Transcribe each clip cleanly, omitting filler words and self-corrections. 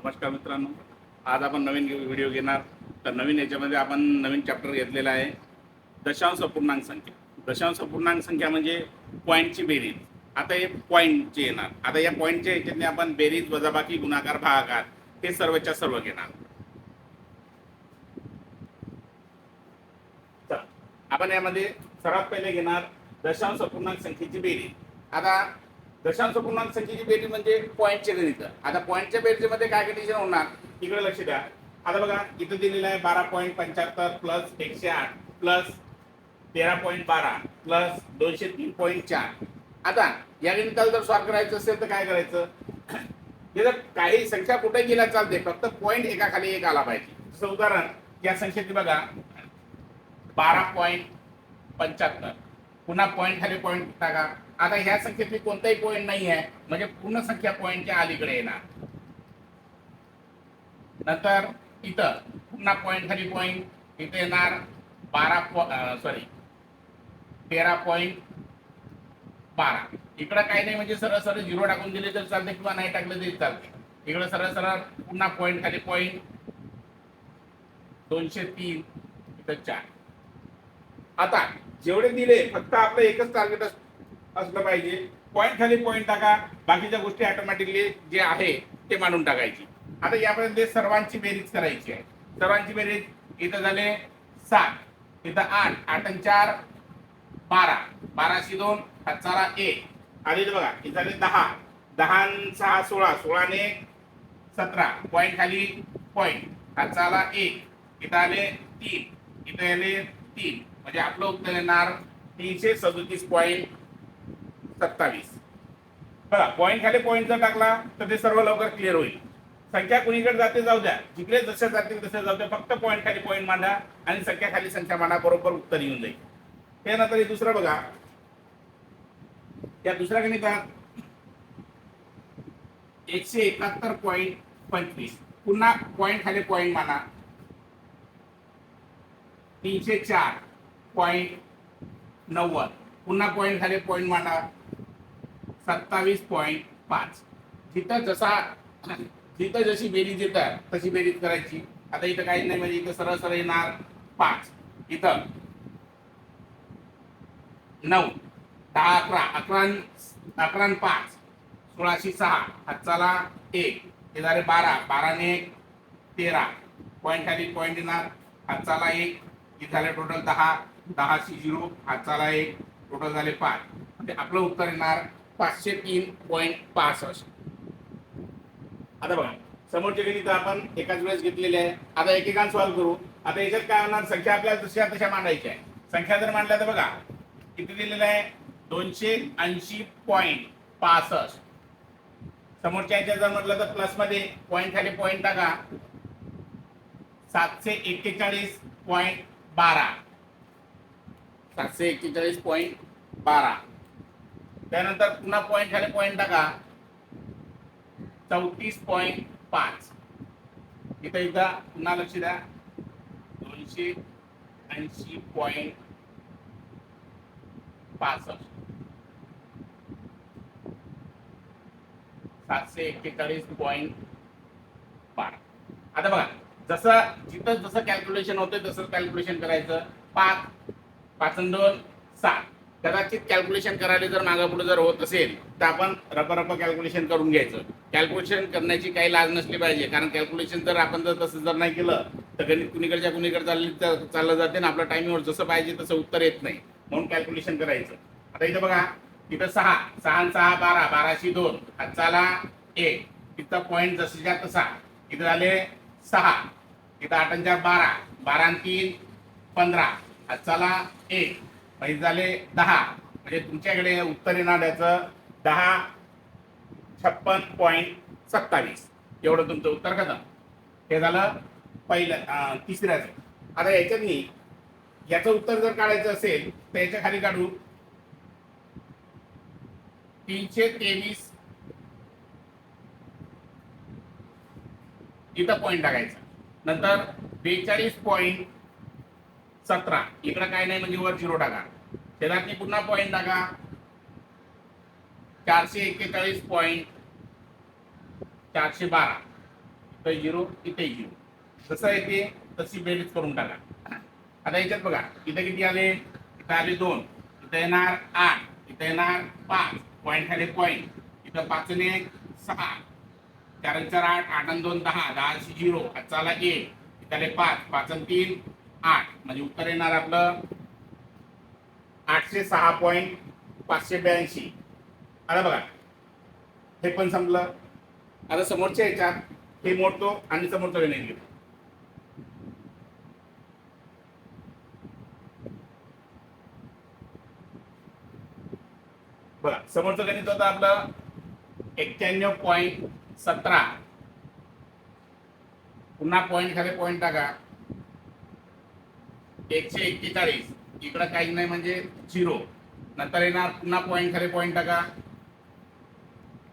नमस्कार मित्रांनो, आज आपण नवीन व्हिडिओ घेणार. तर नवीन याच्यामध्ये आपण नवीन चॅप्टर घेतलेला आहे, दशांश अपूर्णांक संख्या. दशांश अपूर्णांक संख्या म्हणजे पॉईंटची बेरीज. आता हे पॉईंटचे येणार. आता या पॉईंटच्या ह्याच्यातले आपण बेरीज, वजाबाकी, गुणाकार, भागाकार हे सर्वच्या सर्व घेणार. चला, आपण यामध्ये सर्वात पहिले घेणार दशांश अपूर्णांक संख्येची बेरीज. आता दशांश पूर्णांक संख्येची बेरीज म्हणजे पॉईंटचे गणित. आता पॉईंटच्या बेरीजमध्ये काय कंडिशन होणार, इकडे लक्ष द्या. आता बघा, इथं दिलेलं आहे 12.75 प्लस 108 प्लस 13.12 प्लस 203.4. आता या गणिताला जर सॉल्व करायचं असेल तर काय करायचं, हे जर काही संख्या कुठे गेल्या चालते, फक्त पॉईंट एका खाली एक आला पाहिजे. जसं उदाहरण या संख्येची बघा 12.75, पुन्हा पॉईंट खाली पॉईंट टाका. आता ह्या संख्येतली कोणताही पॉईंट नाही आहे म्हणजे पूर्ण संख्या पॉईंटच्या अलीकडे येणार. नंतर इथं पुन्हा पॉईंट खाली पॉईंट, इथे येणार 13.12. इकडं काही नाही म्हणजे सरळ सरळ 0 टाकून दिले तर चालते किंवा नाही टाकलं तरी चालते. इकडं सरळ सरळ पुन्हा पॉईंट खाली पॉईंट 203, इथं 4. आता जेवढे दिले फक्त आपलं एकच टार्गेट असलं पाहिजे, पॉईंट खाली पॉईंट टाका, बाकीच्या गोष्टी ऑटोमॅटिकली जे आहे ते मांडून टाकायची. आता यापर्यंत सर्वांची बेरीज करायची आहे. सर्वांची बेरीज इथं झाले 7, इथं 8, 8 आणि 4 12, 12 2 हातचाला 1 आले बघा. इथं झाले 10, 10 आणि 6 16, 16 ने 17, पॉईंट खाली पॉईंट हातचाला 1, इथं आले 3, इथं आले 3, म्हणजे आपलं उत्तर येणार 337.27. बघा, पॉईंट खाली पॉईंट जर टाकला तर ते सर्व लवकर क्लिअर होईल. संख्या कुणीकडे जाते जाऊ द्या, जिकडे जसे जातील तसे जाऊ द्या, फक्त पॉईंट खाली पॉईंट मांडा आणि संख्या खाली संख्या मांडा, बरोबर उत्तर येऊन जाईल. त्यानंतर दुसरं बघा, त्या दुसऱ्या गणितात 171.25, पुन्हा पॉईंट खाली पॉईंट मांडा. 304.90, पुन्हा पॉईंट खाली पॉईंट मांडा. 27.5. जिथं जशी बेरीज येतात तशी बेरीज करायची. आता इथं काही नाही म्हणजे इथं सरळ सरळ येणार 5, इथं 9, 10 11, 11 आणि 5 1606 हातचाला 1, हे झाले 12, 12 ने 13, पॉईंट खाली पॉईंट येणार हातचाला 1, हे झाले टोटल 10, 10 0 हातचाला 1, टोटल झाले 5. म्हणजे आपलं उत्तर येणार 503.65. आता बघा, समोरचे गणित आपण एकाच वेळेस घेतलेले आहे. आता एकेकान सॉल्व्ह करू. आता याच्यात काय होणार, संख्या आपल्याला तशा तशा मांडायच्या आहे. संख्या जर मांडल्या तर बघा किती दिलेलं आहे, 280.65. समोरच्या याच्यात जर म्हटलं तर प्लस मध्ये पॉईंट खाली पॉईंट टाका, 741.12, 741.12. त्यानंतर पुन्हा पॉईंट खाली पॉईंट टाका, 34.5. इथं पुन्हा लक्ष द्या, 280.65, 741.12. आता बघा, जसं जिथं जसं कॅल्क्युलेशन होतं तसं कॅल्क्युलेशन करायचं. 5, 5 आणि 2 7. कदाचित कॅल्क्युलेशन करायला जर मागं पुढे जर होत असेल तर आपण रप कॅल्क्युलेशन करून घ्यायचं. कॅल्क्युलेशन करण्याची काही लाज नसली पाहिजे, कारण कॅल्क्युलेशन जर आपण जर तसं जर नाही केलं तर गणित कुणीकडच्या कुणीकडे चाललं जाते ना, आपल्या टाइमवर जसं पाहिजे तसं उत्तर येत नाही. म्हणून कॅल्क्युलेशन करायचं. आता इथं बघा, इथं 6, 6 आणि 6 12, 12 2 हातचाला 1, तिथं पॉईंट जसंच्या तसा. इथं झाले 6, इथं 8 आणि 4 12, 12 आणि 3 15 हातचाला 1, म्हणजे झाले 10. म्हणजे तुमच्याकडे उत्तर येणार याचं 1056.27. एवढं तुमचं उत्तर खतम. हे झालं पहिलं तिसऱ्याचं. आता याच्यात याचं उत्तर जर काढायचं असेल तर याच्या खाली काढू 323, इथं पॉईंट टाकायचा. नंतर 42.17, इकडं काय नाही म्हणजे वर 0 टाका. शेजारची पुन्हा पॉईंट टाका, 441.412. तर 0 इथे 0. जसं येते तशी बेरीज करून टाका. आता याच्यात बघा इथे किती आले, इथे आले 2, इथे येणार 8, इथे येणार 5, पॉईंट खाली पॉईंट, इथं 5 आणि 1 6, 4 आणि 4 8, 8 आणि 2 10, 10 0, आजचाला 1, इथे आले 5, 5 आणि 3 8, म्हणजे उत्तर येणार आपलं 806.582. आता बघा हे पण संपलं. आता समोरच्या ह्याच्यात हे मोडतो आणि समोरचं गणित घेतो. बघा समोरचं गणित होतं आपलं 91.17. पुन्हा पॉईंट खाली पॉईंट टाका, 141. इकडं काही नाही म्हणजे 0. नंतर येणार पुन्हा पॉईंट खाली पॉईंट टाका,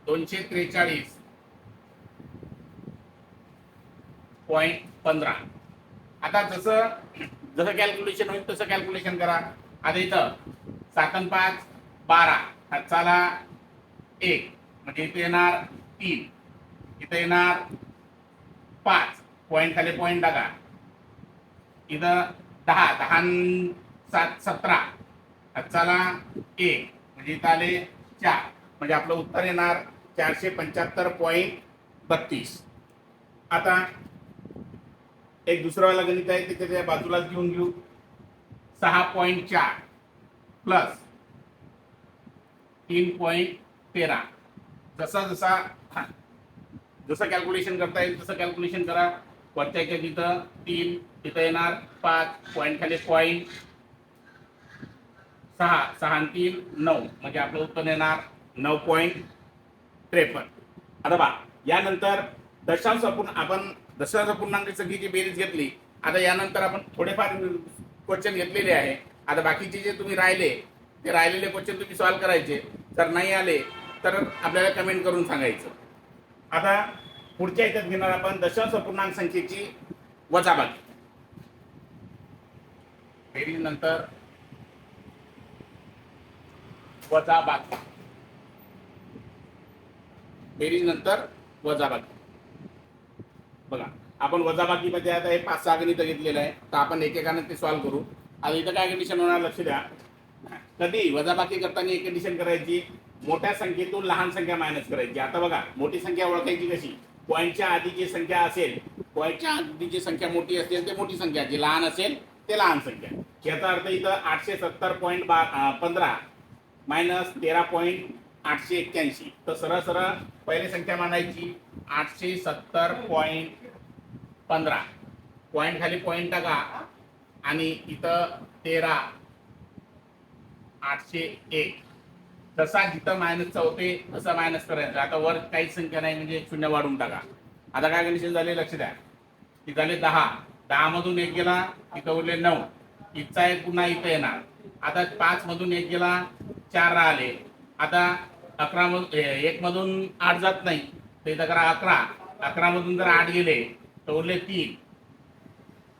243.15. आता जसं जसं कॅल्क्युलेशन होईल तसं कॅल्क्युलेशन करा. आता इथं 7 आणि 5 12, हातचाला 1, म्हणजे इथे येणार 3, इथे येणार 5, पॉईंट खाली पॉईंट टाका, इथं 10, 10 आणि 7 17, हातचाला 1, म्हणजे इथं आले 4, म्हणजे आपलं उत्तर येणार 475.32. आता एक दुसरं वाला गणित आहे ते त्याच्या बाजूलाच घेऊन घेऊ. 6.4 प्लस 3.13. जसा जसा जसं कॅल्क्युलेशन करता येईल तसं कॅल्क्युलेशन करा. वरच्या ह्याच्यात इथं 3, इथं येणार 5, पॉईंट खाली पॉईंट 6, 6 आणि 3 9, म्हणजे आपलं उत्तर येणार 9.53. आता बा यानंतर दशांश पूर्णांक संख्येची बेरीज घेतली. आता यानंतर आपण थोडेफार क्वेश्चन घेतलेले आहे. आता बाकीचे जे तुम्ही राहिले ते राहिलेले क्वेश्चन तुम्ही सॉल्व्ह करायचे. जर नाही आले तर आपल्याला कमेंट करून सांगायचं. आता पुढच्या ह्याच्यात घेणार आपण दशांश पूर्णांक संख्येची वजाबाकी. बेरीज नंतर वजाबाकी, बेरीज नंतर वजाबाकी. बघा आपण वजाबाकीमध्ये आता हे 5-6 गणित घेतलेलं आहे, तर आपण एकेकाने ते सॉल्व्ह करू. आता इथं काय कंडिशन होणार लक्ष द्या. कधी वजाबाकी करताना एक कंडिशन करायची, मोठ्या संख्येतून लहान संख्या मायनस करायची. आता बघा मोठी संख्या ओळखायची कशी, पॉईंटच्या आधी जी संख्या असेल, पॉईंटच्या आधी जी संख्या मोठी असेल ते मोठी संख्या, जी लहान असेल ते लहान संख्या. याचा अर्थ इथं 870.15 मायनस 13.881. तर सरळ सरळ पहिली संख्या मानायची 870.15, पॉईंट खाली पॉईंट टाका आणि इथं 13.801. जसा जिथं मायनसचा होते तसा मायनस करायचा. आता वर काहीच संख्या नाही म्हणजे 1 शून्य वाढून टाका. आता काय कंडिशन झाले लक्ष द्या. ती झाले 10, 10 मधून 1 गेला, इथं उरले 9, इथचा 1 पुन्हा इथं येणार. आता 5 मधून 1 गेला, 4 राहिले. आता 11 मधून 1 मधून 8 जात नाही, तर इथं करा 11. 11 मधून जर 8 गेले तर उरले 3,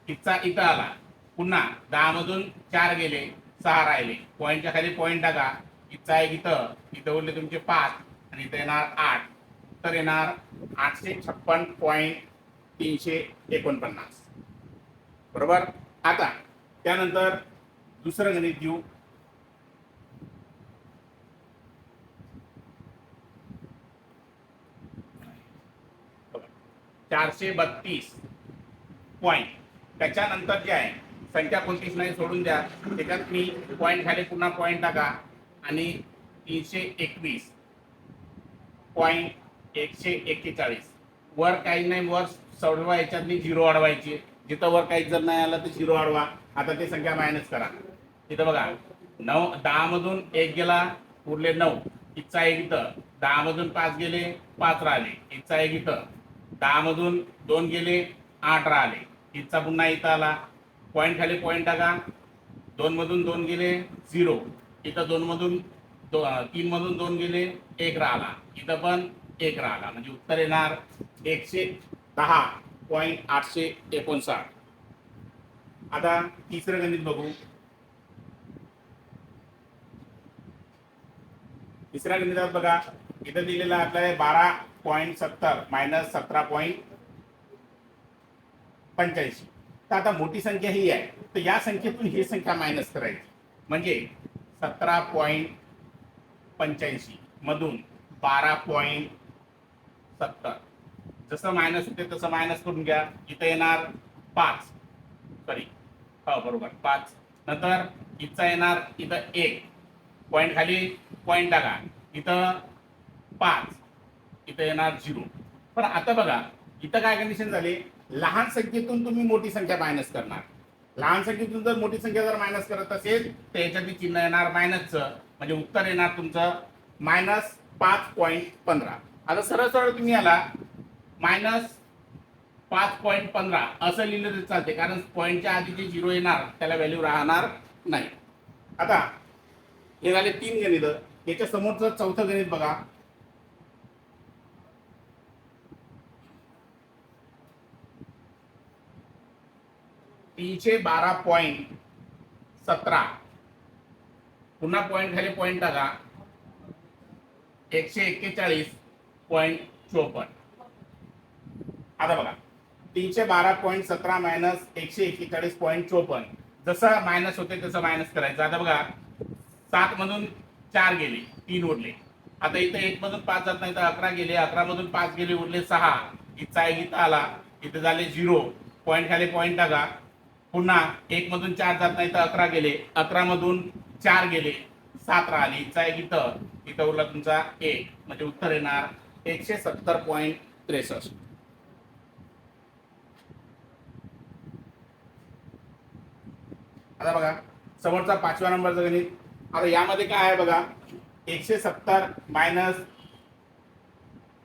इथचा इथं आला. पुन्हा 10 मधून 4 गेले, 6 राहिले. पॉईंटच्या खाली पॉईंट टाका, इथचा 1 इथं, इथं उरले तुमचे 5 आणि इथं येणार 8. तर येणार 856.349. बरोबर. आता त्यानंतर दुसरं गणित घेऊ. बघा 432 पॉईंट, त्याच्यानंतर जे आहे संख्या कोणतीच नाही सोडून द्या. त्याच्यात मी पॉईंट खाली पुन्हा पॉईंट टाका आणि 321.141. वर काही नाही, वर सोडवा, याच्यातली 0 वाढवायची. जिथं वर काही जर नाही आलं तर 0 वाढवा. आता ते संख्या मायनस करा. इथं बघा 9, 10 मधून 1 गेला, उरले 9, इथचा 1 इथं, 10 मधून 5 गेले, 5 राहिले, इथचा 1 इथं, 10 मधून 2 गेले, 8 राहिले, इथचा पुन्हा इथं आला. पॉईंट खाली पॉईंट टाका, 2 मधून 2 गेले 0, इथं 2 मधून 3 मधून 2 गेले, 1 राहिला, इथं पण 1 राहिला, म्हणजे उत्तर येणार 110.859. आता तिसरं गणित बघू. तिसऱ्या गणितात बघा इथं दिलेलं आपलं आहे 12.70 मायनस 17. 85. तर आता मोठी संख्या ही आहे, तर या संख्येतून ही संख्या मायनस करायची, म्हणजे 17.85 मधून 12.70. जसं मायनस होते तसं मायनस करून घ्या. इथं येणार 5, सॉरी, हो बरोबर 5. नंतर इथं येणार इथं 1 पॉईंट, खाली पॉईंट टाका, इथं 5, इथं येणार 0. पण आता बघा इथं काय कंडिशन झाली, लहान संख्येतून तुम्ही मोठी संख्या मायनस करणार. लहान संख्येतून जर मोठी संख्या जर मायनस करत असेल तर याच्यात चिन्ह येणार मायनसचं, म्हणजे उत्तर येणार तुमचं -5.15. आता सरळ सरळ तुम्ही याला -5.15 असं लिहिलं तरी चालते, कारण पॉईंटच्या आधी जे 0 येणार त्याला व्हॅल्यू राहणार नाही. आता हे झाले 3 गणित. याच्या समोरचं चौथं गणित बघा. $312.17, पुन्हा पॉईंट खाली पॉईंट टाका, 141.54. आता बघा 312.17 मायनस 141.54, जसं मायनस होते तसं मायनस करायचं. आता बघा 7 मधून 4 गेले, 3 उरले. आता इथं 1 मधून 5 जात नाही तर 11 गेले, 11 मधून 5 गेले, उरले 6. इथं इथं आला, इथं झाले 0, पॉईंट खाली पॉईंट टाका. पुन्हा 1 मधून 4 जात नाही तर 11 गेले, 11 मधून 4 गेले, 7 राहिले. इथं इथं इथं उरला तुमचा 1, म्हणजे उत्तर येणार 170.63. आता बघा समोरचा 5व्या नंबरचा गणित. आता यामध्ये काय आहे बघा, 170 मायनस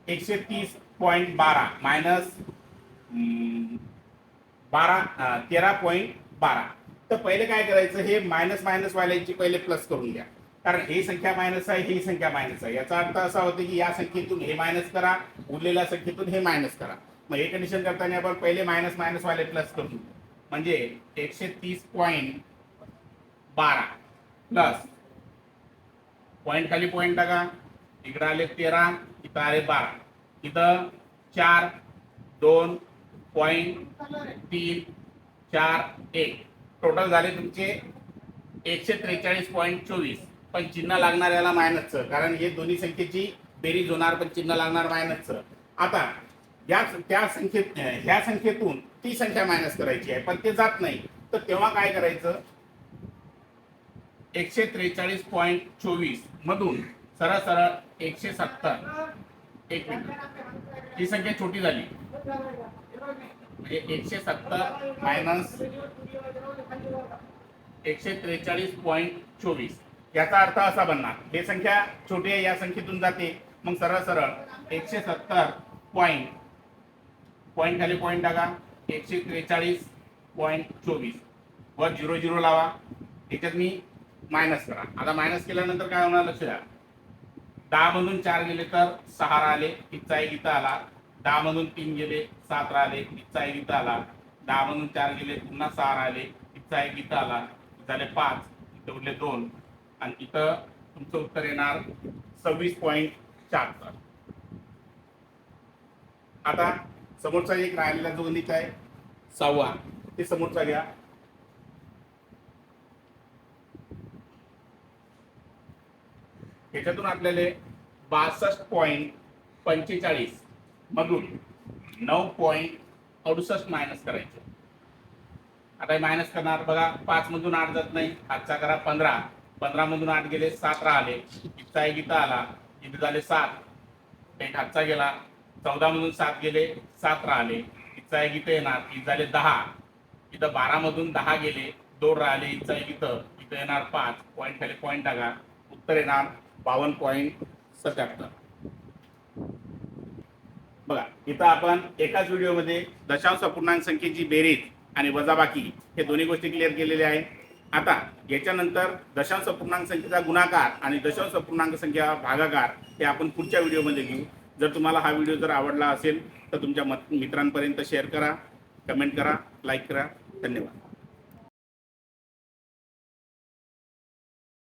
130.12 मायनस 13.12. तर पहिले काय करायचं, हे मायनस मायनस वाल्याची पहिले प्लस करून घ्या, कारण ही संख्या मायनस आहे, ही संख्या मायनस आहे. याचा अर्थ असा होतो की या संख्येतून हे मायनस करा, उरलेल्या संख्येतून हे मायनस करा. मग हे कंडिशन करताना आपण पहिले मायनस मायनस वाले प्लस करून, म्हणजे 130.12 प्लस पॉईंट खाली पॉईंट टाका, इकडे आले 13, इथं आले 12, इथं 4, 2, पॉईंट 3, 4, 1, टोटल झाले तुमचे 143.24. पण चिन्ह लागणार याला मायनसचं, कारण हे दोन्ही संख्येची बेरीज होणार, पण चिन्ह लागणार मायनसचं. आता ह्या संख्येतून ती संख्या मायनस करायची आहे, पण ते जात नाही. तर तेव्हा काय करायचं, 143.24 मधून सरळ सरळ 170. एक मिनिट, ही संख्या छोटी झाली, म्हणजे 170 मायनस 143.24. याचा अर्थ असा बनणार, हे संख्या छोटी आहे, या संख्येतून जाते, मग सरळ सरळ 170 पॉईंट खाली पॉईंट टाका, 143.24 वर 0 0 लावा, याच्यात मी मायनस करा. आता मायनस केल्यानंतर काय होणार लक्ष द्या, 10 मधून 4 गेले तर 6 राहिले, इथचा एक इथं आला, 10 मधून 3 गेले 7 राहिले, इथचा एक इथं आला, 10 मधून 4 गेले पुन्हा 6 राहिले, इथचा एक इथं आला, झाले 5, इथं उरले 2, आणि इथं तुमचं उत्तर येणार 26.74. आता समोरचा एक राहिलेला जो गणित आहे 6वा, ते समोरचा घ्या. याच्यातून आपल्याला 62.45 मधून 9.68 मायनस करायचं. आता मायनस करणार बघा, 5 मधून 8 जात नाही, हातचा करा 15, 15 मधून 8 गेले 7 राहिले, इथचा एक इथं आला, इथे झाले 7, एक हातचा गेला, 14 मधून 7 गेले 7 राहिले, इथचा एक इथं येणार, इथं झाले 10, इथं 12 मधून 10 गेले 2 राहिले, इथचा एक इथं येणार 5, पॉईंट खाली पॉईंट टाका, उत्तर येणार 52.77. बघा इथं आपण एकाच व्हिडिओमध्ये दशांश अपूर्णांक संख्येची बेरीज आणि वजाबाकी हे दोन्ही गोष्टी क्लिअर केलेल्या आहेत. आता याच्यानंतर दशांश अपूर्णांक संख्येचा गुणाकार आणि दशांश अपूर्णांक संख्या भागाकार हे आपण पुढच्या व्हिडिओमध्ये घेऊ. जर तुम्हाला हा व्हिडिओ जर आवडला असेल तर तुमच्या मित्रांपर्यंत शेअर करा, कमेंट करा, लाईक करा. धन्यवाद.